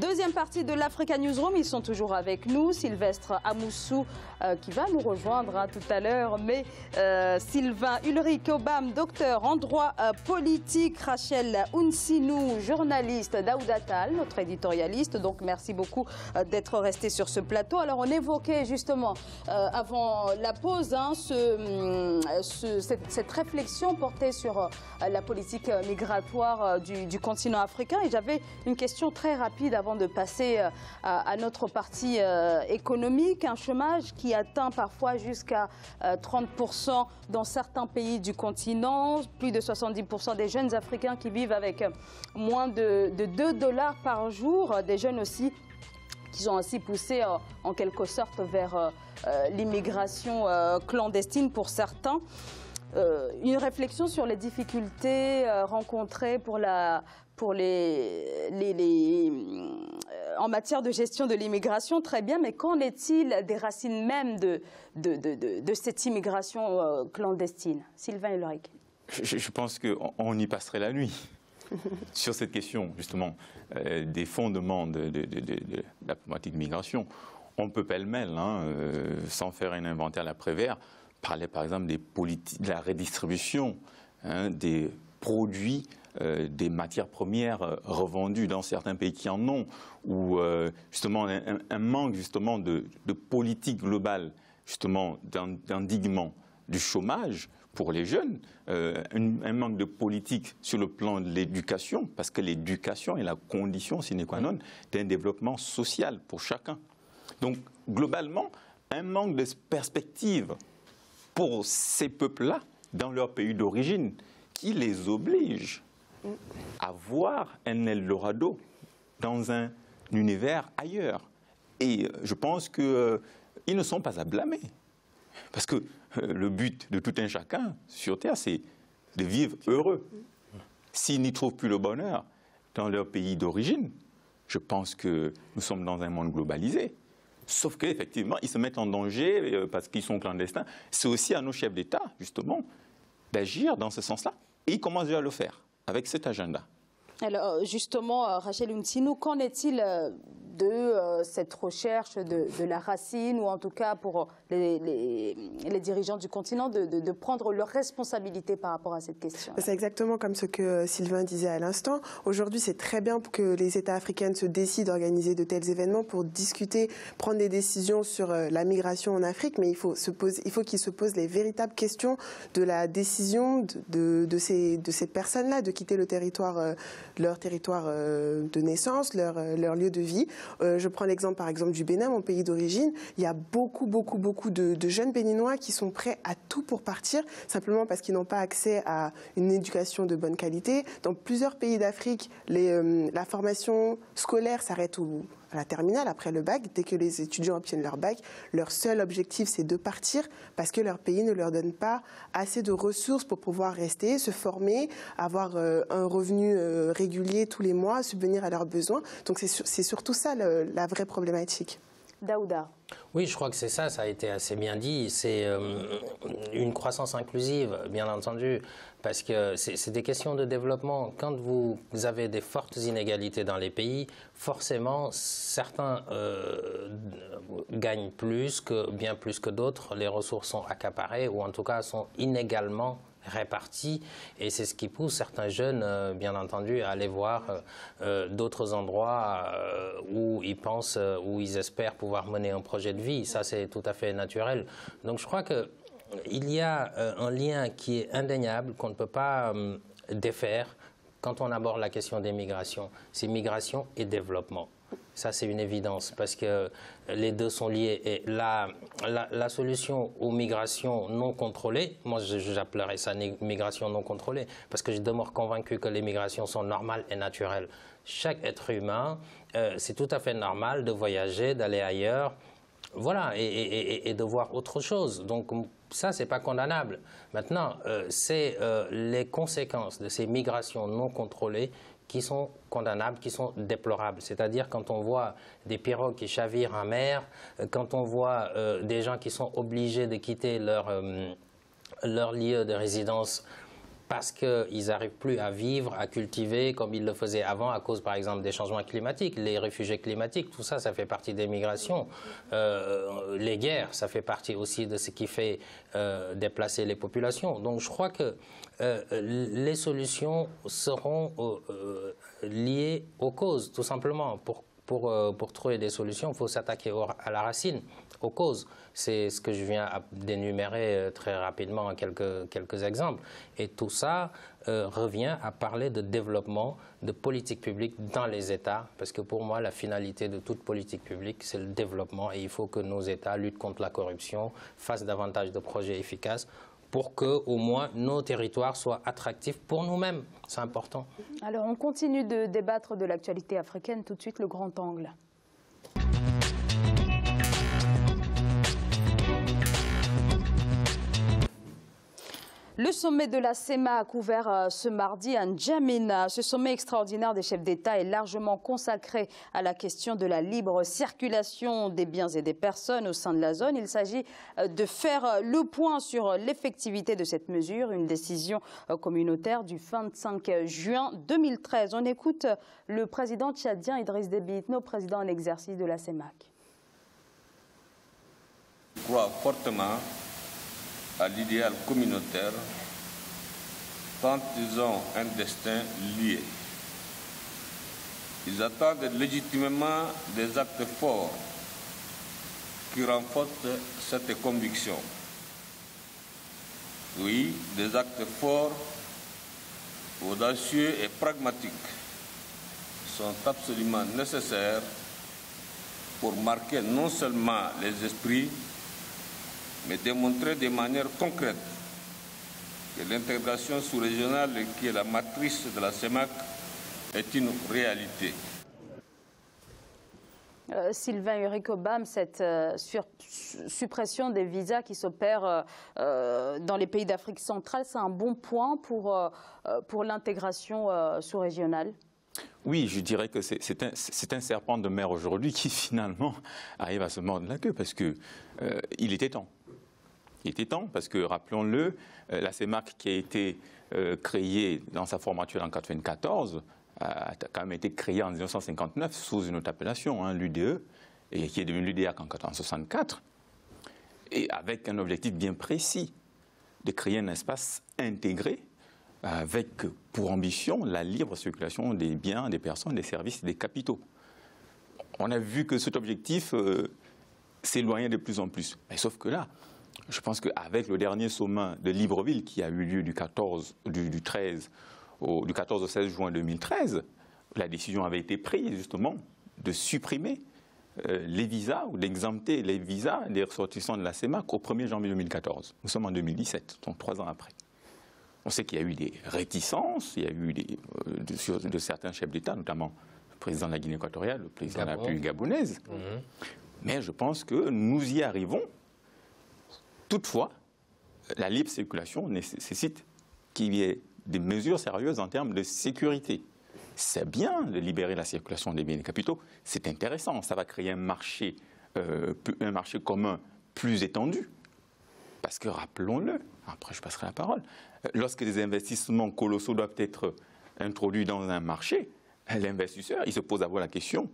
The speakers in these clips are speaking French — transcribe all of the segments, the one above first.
Deuxième partie de l'Africa Newsroom, ils sont toujours avec nous. Sylvestre Amoussou qui va nous rejoindre tout à l'heure, mais Sylvain Ulrich Obam, docteur en droit politique, Rachel Unsinou, journaliste, Daouda Tal, notre éditorialiste. Donc merci beaucoup d'être resté sur ce plateau. Alors on évoquait justement avant la pause cette réflexion portée sur la politique migratoire du continent africain. Et j'avais une question très rapide avant de passer à notre partie économique. Un chômage qui atteint parfois jusqu'à 30% dans certains pays du continent. Plus de 70% des jeunes Africains qui vivent avec moins de 2 $ par jour. Des jeunes aussi qui sont ainsi poussés en quelque sorte vers l'immigration clandestine pour certains. Une réflexion sur les difficultés rencontrées en matière de gestion de l'immigration, très bien, mais qu'en est-il des racines même de cette immigration clandestine? Sylvain Ulrich. Je pense qu'on y passerait la nuit sur cette question, justement, des fondements de la problématique de migration. On peut pêle-mêle, sans faire un inventaire à l'après-vert, parler par exemple de la redistribution des produits, des matières premières revendues dans certains pays qui en ont, ou justement un manque justement de politique globale justement d'endiguement du chômage pour les jeunes, un manque de politique sur le plan de l'éducation, parce que l'éducation est la condition sine qua non d'un développement social pour chacun. Donc globalement, un manque de perspective pour ces peuples-là, dans leur pays d'origine, qui les oblige à voir un Eldorado dans un univers ailleurs. Et je pense qu'ils ne sont pas à blâmer. Parce que le but de tout un chacun sur Terre, c'est de vivre heureux. S'ils n'y trouvent plus le bonheur dans leur pays d'origine, je pense que nous sommes dans un monde globalisé. Sauf qu'effectivement, ils se mettent en danger parce qu'ils sont clandestins. C'est aussi à nos chefs d'État, justement, d'agir dans ce sens-là. Et ils commencent déjà à le faire avec cet agenda. Alors justement, Rachel Unsinou, qu'en est-il de cette recherche de la racine, ou en tout cas pour les dirigeants du continent, de prendre leurs responsabilités par rapport à cette question? C'est exactement comme ce que Sylvain disait à l'instant. Aujourd'hui, c'est très bien que les États africains se décident à organiser de tels événements pour discuter, prendre des décisions sur la migration en Afrique, mais il faut qu'ils se posent les véritables questions de la décision de ces personnes-là de quitter le territoire, leur territoire de naissance, leur lieu de vie. Je prends l'exemple par exemple du Bénin, mon pays d'origine. Il y a beaucoup de jeunes béninois qui sont prêts à tout pour partir, simplement parce qu'ils n'ont pas accès à une éducation de bonne qualité. Dans plusieurs pays d'Afrique, la formation scolaire s'arrête à la terminale, après le bac. Dès que les étudiants obtiennent leur bac, leur seul objectif, c'est de partir parce que leur pays ne leur donne pas assez de ressources pour pouvoir rester, se former, avoir un revenu régulier tous les mois, subvenir à leurs besoins. Donc c'est surtout ça la vraie problématique. Daouda. Oui, je crois que c'est ça, ça a été assez bien dit. C'est une croissance inclusive, bien entendu, parce que c'est des questions de développement. Quand vous avez des fortes inégalités dans les pays, forcément, certains gagnent bien plus que d'autres. Les ressources sont accaparées, ou en tout cas sont inégalement répartis, et c'est ce qui pousse certains jeunes, bien entendu, à aller voir d'autres endroits où ils pensent, où ils espèrent pouvoir mener un projet de vie. Ça, c'est tout à fait naturel. Donc je crois qu'il y a un lien qui est indéniable, qu'on ne peut pas défaire quand on aborde la question des migrations. C'est migration et développement. Ça, c'est une évidence, parce que les deux sont liés. Et la solution aux migrations non contrôlées, moi j'appellerais ça migration non contrôlée, parce que je demeure convaincu que les migrations sont normales et naturelles. Chaque être humain, c'est tout à fait normal de voyager, d'aller ailleurs, voilà, et de voir autre chose. Donc ça, c'est pas condamnable. Maintenant, c'est les conséquences de ces migrations non contrôlées qui sont condamnables, qui sont déplorables. C'est-à-dire quand on voit des pirogues qui chavirent en mer, quand on voit des gens qui sont obligés de quitter leur lieu de résidence parce qu'ils n'arrivent plus à vivre, à cultiver comme ils le faisaient avant à cause, par exemple, des changements climatiques. Les réfugiés climatiques, tout ça, ça fait partie des migrations. Les guerres, ça fait partie aussi de ce qui fait déplacer les populations. Donc je crois que les solutions seront liées aux causes, tout simplement. Pour trouver des solutions, il faut s'attaquer à la racine, aux causes. C'est ce que je viens d'énumérer très rapidement en quelques exemples. Et tout ça revient à parler de développement, de politique publique dans les États, parce que pour moi, la finalité de toute politique publique, c'est le développement. Et il faut que nos États luttent contre la corruption, fassent davantage de projets efficaces, pour que, au moins, nos territoires soient attractifs pour nous-mêmes. C'est important. Alors, on continue de débattre de l'actualité africaine. Tout de suite, le grand angle. Le sommet de la CEMAC ouvert ce mardi à N'Djamena. Ce sommet extraordinaire des chefs d'État est largement consacré à la question de la libre circulation des biens et des personnes au sein de la zone. Il s'agit de faire le point sur l'effectivité de cette mesure, une décision communautaire du 25 juin 2013. On écoute le président tchadien Idriss Déby Itno, président en exercice de la CEMAC. Je crois fortement à l'idéal communautaire, tant ils ont un destin lié. Ils attendent légitimement des actes forts qui renforcent cette conviction. Oui, des actes forts, audacieux et pragmatiques sont absolument nécessaires pour marquer non seulement les esprits, mais démontrer de manière concrète que l'intégration sous-régionale, qui est la matrice de la CEMAC, est une réalité. Sylvain Uric-Obam, cette suppression des visas qui s'opère dans les pays d'Afrique centrale, c'est un bon point pour l'intégration sous-régionale? Oui, je dirais que c'est un serpent de mer aujourd'hui qui finalement arrive à se mordre la queue parce que il était temps. Il était temps parce que, rappelons-le, la CEMAC qui a été créée dans sa forme actuelle en 1994 a quand même été créée en 1959 sous une autre appellation, l'UDE, et qui est devenue l'UDEAC en 1964, et avec un objectif bien précis de créer un espace intégré avec pour ambition la libre circulation des biens, des personnes, des services et des capitaux. On a vu que cet objectif s'éloignait de plus en plus. Mais sauf que là, je pense qu'avec le dernier sommet de Libreville qui a eu lieu du 14 au 16 juin 2013, la décision avait été prise justement de supprimer les visas ou d'exempter les visas des ressortissants de la CEMAC au 1er janvier 2014. Nous sommes en 2017, donc 3 ans après. On sait qu'il y a eu des réticences, il y a eu de certains chefs d'État, notamment le président de la Guinée équatoriale, le président de la République gabonaise. Mais je pense que nous y arrivons. Toutefois, la libre circulation nécessite qu'il y ait des mesures sérieuses en termes de sécurité. C'est bien de libérer la circulation des biens et des capitaux, c'est intéressant, ça va créer un marché commun plus étendu. Parce que, rappelons-le, après je passerai la parole, lorsque des investissements colossaux doivent être introduits dans un marché, l'investisseur, il se pose d'abord la question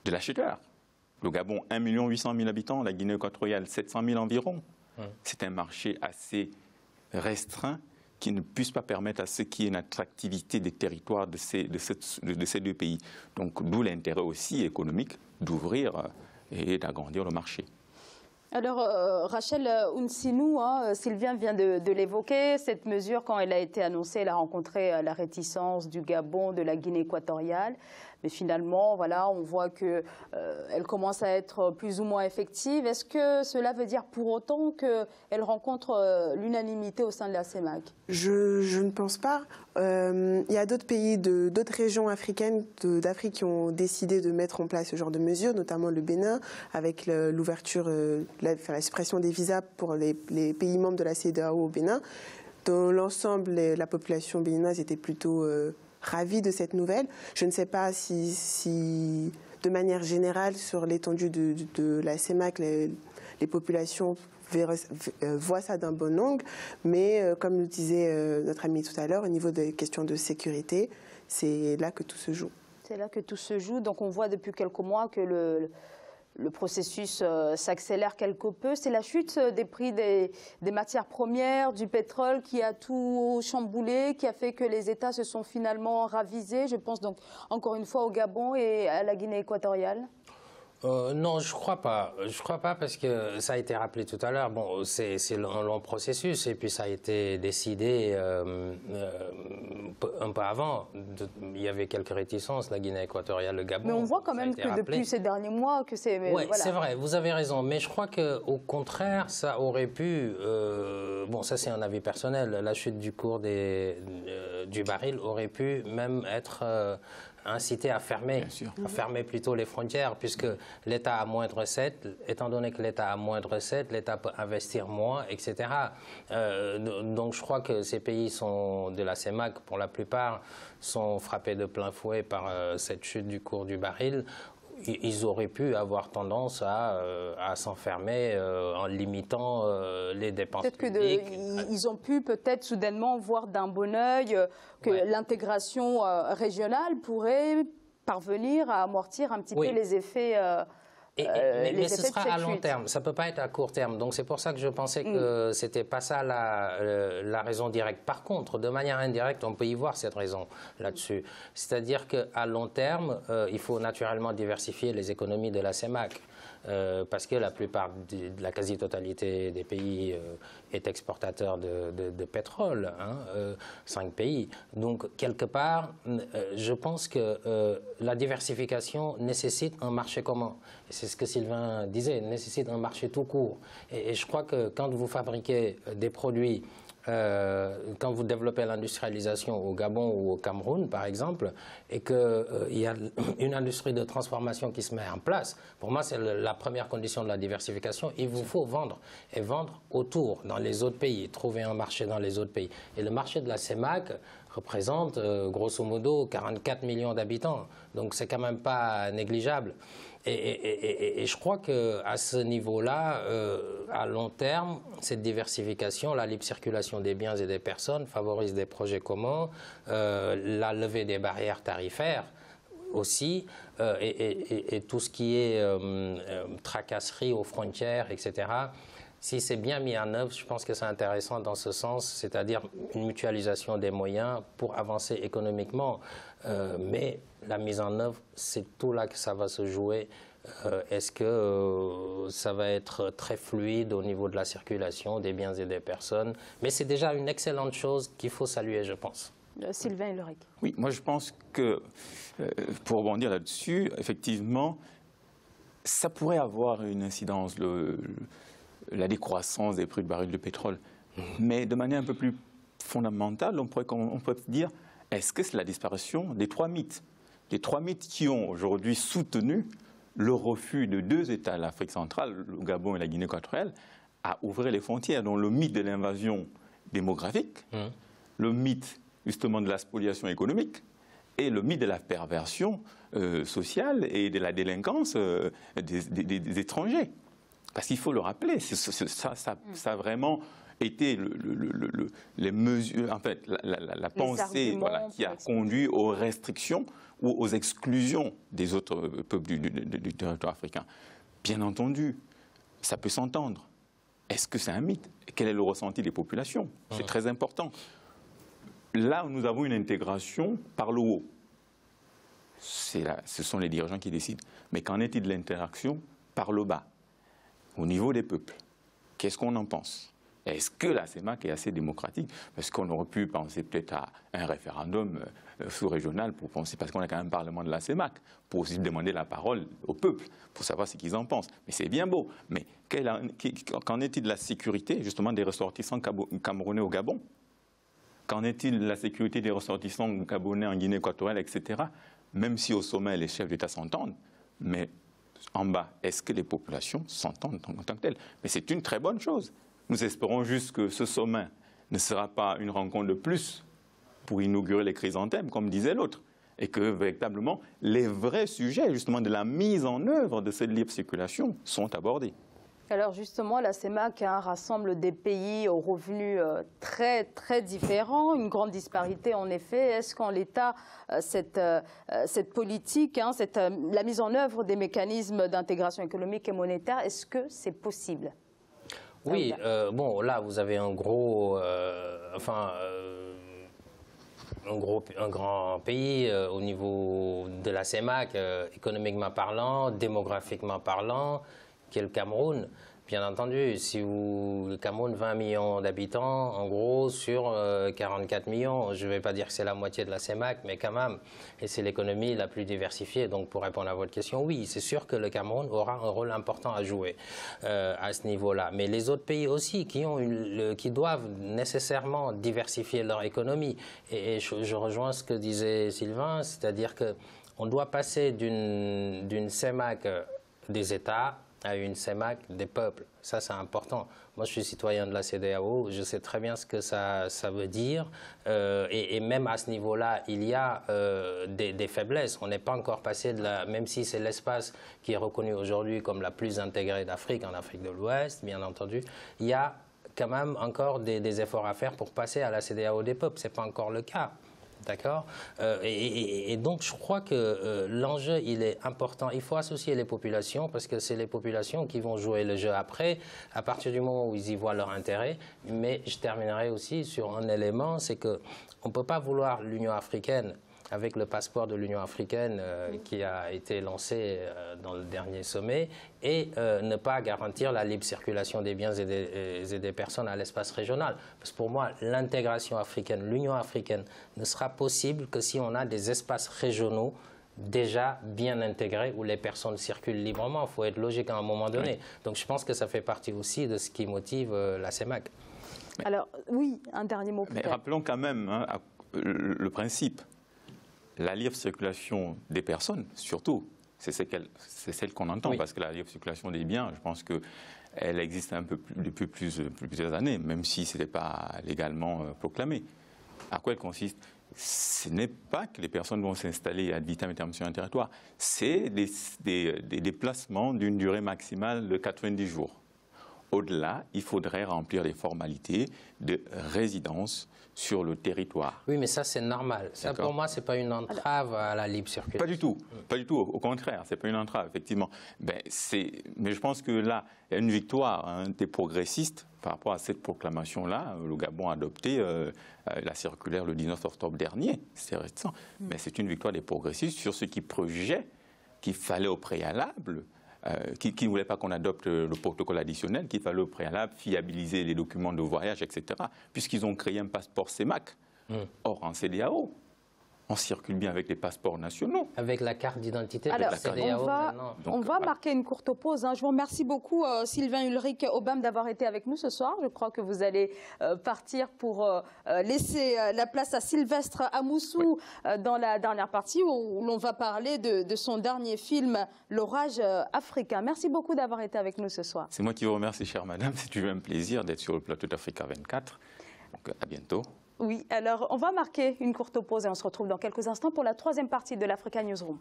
de l'acheteur. Le Gabon, 1 800 000 habitants, la Guinée équatoriale, 700 000 environ. C'est un marché assez restreint qui ne puisse pas permettre à ce qu'il y ait une attractivité des territoires de ces deux pays. Donc d'où l'intérêt aussi économique d'ouvrir et d'agrandir le marché. Alors, Rachel Ounsinou, Sylvain vient de l'évoquer, cette mesure, quand elle a été annoncée, elle a rencontré la réticence du Gabon, de la Guinée équatoriale. Mais finalement, voilà, on voit qu'elle commence à être plus ou moins effective. Est-ce que cela veut dire pour autant qu'elle rencontre l'unanimité au sein de la CEMAC? Je ne pense pas. Il y a d'autres pays, d'autres régions africaines d'Afrique qui ont décidé de mettre en place ce genre de mesures, notamment le Bénin, avec l'ouverture, la suppression des visas pour les pays membres de la CEDEAO au Bénin. Dans l'ensemble, la population béninoise était plutôt ravie de cette nouvelle. Je ne sais pas si de manière générale, sur l'étendue de la CEMAC, les populations voient ça d'un bon angle. Mais comme le disait notre ami tout à l'heure, au niveau des questions de sécurité, c'est là que tout se joue. C'est là que tout se joue. Donc on voit depuis quelques mois que le processus s'accélère quelque peu. C'est la chute des prix des matières premières, du pétrole qui a tout chamboulé, qui a fait que les États se sont finalement ravisés. Je pense donc encore une fois au Gabon et à la Guinée équatoriale. Non, je crois pas. Je crois pas parce que ça a été rappelé tout à l'heure. Bon, c'est un long processus et puis ça a été décidé un peu avant. Il y avait quelques réticences, la Guinée équatoriale, le Gabon. Mais on voit quand même que depuis ces derniers mois que c'est. Oui, voilà. C'est vrai. Vous avez raison. Mais je crois que au contraire, ça aurait pu. Bon, ça c'est un avis personnel. La chute du cours du baril aurait pu même être inciter à fermer plutôt les frontières, puisque l'État a moins de recettes. Étant donné que l'État a moins de recettes, l'État peut investir moins, etc. Donc je crois que ces pays de la CEMAC, pour la plupart, sont frappés de plein fouet par cette chute du cours du baril. Ils auraient pu avoir tendance à s'enfermer en limitant les dépenses publiques. Ils ont pu peut-être soudainement voir d'un bon œil que l'intégration régionale pourrait parvenir à amortir un petit peu les effets. Mais ce sera à long terme, ça ne peut pas être à court terme. Donc c'est pour ça que je pensais que ce n'était pas ça la raison directe. Par contre, de manière indirecte, on peut y voir cette raison là-dessus. C'est-à-dire qu'à long terme, il faut naturellement diversifier les économies de la CEMAC. Parce que la plupart de la quasi-totalité des pays est exportateur de pétrole, 5 pays. Donc, quelque part, je pense que la diversification nécessite un marché commun. C'est ce que Sylvain disait, nécessite un marché tout court. Et je crois que quand vous fabriquez des produits, quand vous développez l'industrialisation au Gabon ou au Cameroun, par exemple, et qu'il y a une industrie de transformation qui se met en place, pour moi, c'est la première condition de la diversification. Il vous faut vendre, et vendre autour, dans les autres pays, trouver un marché dans les autres pays. Et le marché de la CEMAC représente, grosso modo, 44 millions d'habitants. Donc, c'est quand même pas négligeable. Et je crois qu'à ce niveau-là, à long terme, cette diversification, la libre circulation des biens et des personnes favorise des projets communs, la levée des barrières tarifaires aussi, et tout ce qui est tracasserie aux frontières, etc. Si c'est bien mis en œuvre, je pense que c'est intéressant dans ce sens, c'est-à-dire une mutualisation des moyens pour avancer économiquement. Mais la mise en œuvre, c'est tout là que ça va se jouer. Est-ce que ça va être très fluide au niveau de la circulation des biens et des personnes? Mais c'est déjà une excellente chose qu'il faut saluer, je pense. Sylvain Elorec. Oui, moi je pense que, pour rebondir là-dessus, effectivement, ça pourrait avoir une incidence, la décroissance des prix de baril de pétrole. Mais de manière un peu plus fondamentale, on pourrait dire, est-ce que c'est la disparition des 3 mythes? Les 3 mythes qui ont aujourd'hui soutenu le refus de 2 États, l'Afrique centrale, le Gabon et la Guinée équatoriale, à ouvrir les frontières. Donc le mythe de l'invasion démographique, le mythe justement de la spoliation économique et le mythe de la perversion sociale et de la délinquance des étrangers. Parce qu'il faut le rappeler, ça a vraiment été les mesures, en fait, la pensée qui a conduit aux restrictions ou aux exclusions des autres peuples du territoire africain. Bien entendu, ça peut s'entendre. Est-ce que c'est un mythe? Quel est le ressenti des populations? C'est très important. Là où nous avons une intégration par le haut, ce sont les dirigeants qui décident. Mais qu'en est-il de l'interaction par le bas, au niveau des peuples? Qu'est-ce qu'on en pense? Est-ce que la CEMAC est assez démocratique? Parce qu'on aurait pu penser peut-être à un référendum sous-régional pour penser, parce qu'on a quand même un parlement de la CEMAC, pour aussi demander la parole au peuple, pour savoir ce qu'ils en pensent. Mais c'est bien beau. Mais qu'en est-il de la sécurité, justement, des ressortissants camerounais au Gabon? Qu'en est-il de la sécurité des ressortissants gabonais en Guinée équatoriale, etc. Même si au sommet, les chefs d'État s'entendent, mais en bas, est-ce que les populations s'entendent en tant que telles? Mais c'est une très bonne chose. Nous espérons juste que ce sommet ne sera pas une rencontre de plus pour inaugurer les chrysanthèmes, comme disait l'autre, et que véritablement les vrais sujets, justement, de la mise en œuvre de cette libre circulation sont abordés. Alors justement, la CEMAC rassemble des pays aux revenus très différents, une grande disparité en effet. Est-ce qu'en l'état, cette politique, la mise en œuvre des mécanismes d'intégration économique et monétaire, est-ce que c'est possible? Oui, bon là vous avez un grand pays au niveau de la CEMAC, économiquement parlant, démographiquement parlant, qui est le Cameroun. Bien entendu, si le Cameroun, 20 millions d'habitants, en gros, sur 44 millions, je ne vais pas dire que c'est la moitié de la CEMAC, mais quand même, et c'est l'économie la plus diversifiée. Donc, pour répondre à votre question, oui, c'est sûr que le Cameroun aura un rôle important à jouer à ce niveau-là. Mais les autres pays aussi, qui doivent nécessairement diversifier leur économie. Et je rejoins ce que disait Sylvain, c'est-à-dire qu'on doit passer d'une CEMAC des États à une CEMAC des peuples. Ça, c'est important. Moi, je suis citoyen de la CEDEAO, je sais très bien ce que ça veut dire. Et même à ce niveau-là, il y a des faiblesses. On n'est pas encore passé de même si c'est l'espace qui est reconnu aujourd'hui comme la plus intégrée d'Afrique, en Afrique de l'Ouest, bien entendu, il y a quand même encore des efforts à faire pour passer à la CEDEAO des peuples. Ce n'est pas encore le cas. D'accord, et donc je crois que l'enjeu il est important. Il faut associer les populations parce que c'est les populations qui vont jouer le jeu après, à partir du moment où ils y voient leur intérêt. Mais je terminerai aussi sur un élément, c'est qu'on ne peut pas vouloir l'Union africaine avec le passeport de l'Union africaine qui a été lancé dans le dernier sommet et ne pas garantir la libre circulation des biens et des personnes à l'espace régional. Parce que pour moi, l'intégration africaine, l'Union africaine ne sera possible que si on a des espaces régionaux déjà bien intégrés où les personnes circulent librement. Il faut être logique à un moment donné. Donc je pense que ça fait partie aussi de ce qui motive la CEMAC. Alors oui, un dernier mot peut-être. Mais rappelons quand même le principe. La libre circulation des personnes, surtout, c'est celle qu'on entend, parce que la libre circulation des biens, je pense qu'elle existe un peu depuis plusieurs années, même si ce n'était pas légalement proclamé. À quoi elle consiste? Ce n'est pas que les personnes vont s'installer ad vitam aeternam sur un territoire, c'est des déplacements d'une durée maximale de 90 jours. Au-delà, il faudrait remplir les formalités de résidence sur le territoire. Oui, mais ça, c'est normal. Ça, pour moi, ce n'est pas une entrave à la libre circulation. Pas du tout. Pas du tout. Au contraire, ce n'est pas une entrave, effectivement. Mais je pense que là, il y a une victoire des progressistes par rapport à cette proclamation-là. Le Gabon a adopté la circulaire le 19 octobre dernier. C'est récent. Mais c'est une victoire des progressistes sur ce qui projetait qu'il fallait au préalable qui ne voulait pas qu'on adopte le protocole additionnel, qu'il fallait au préalable fiabiliser les documents de voyage, etc., puisqu'ils ont créé un passeport CEMAC. Or, en CEDEAO, on circule bien avec les passeports nationaux. Avec la carte d'identité de la CEDEAO. On va marquer une courte pause. Je vous remercie beaucoup, Sylvain Ulrich Obam, d'avoir été avec nous ce soir. Je crois que vous allez partir pour laisser la place à Sylvestre Amoussou dans la dernière partie où l'on va parler de son dernier film, L'orage africain. Merci beaucoup d'avoir été avec nous ce soir. C'est moi qui vous remercie, chère madame. C'est toujours un plaisir d'être sur le plateau d'Africa 24. Donc, à bientôt. Oui, alors on va marquer une courte pause et on se retrouve dans quelques instants pour la troisième partie de l'Africa Newsroom.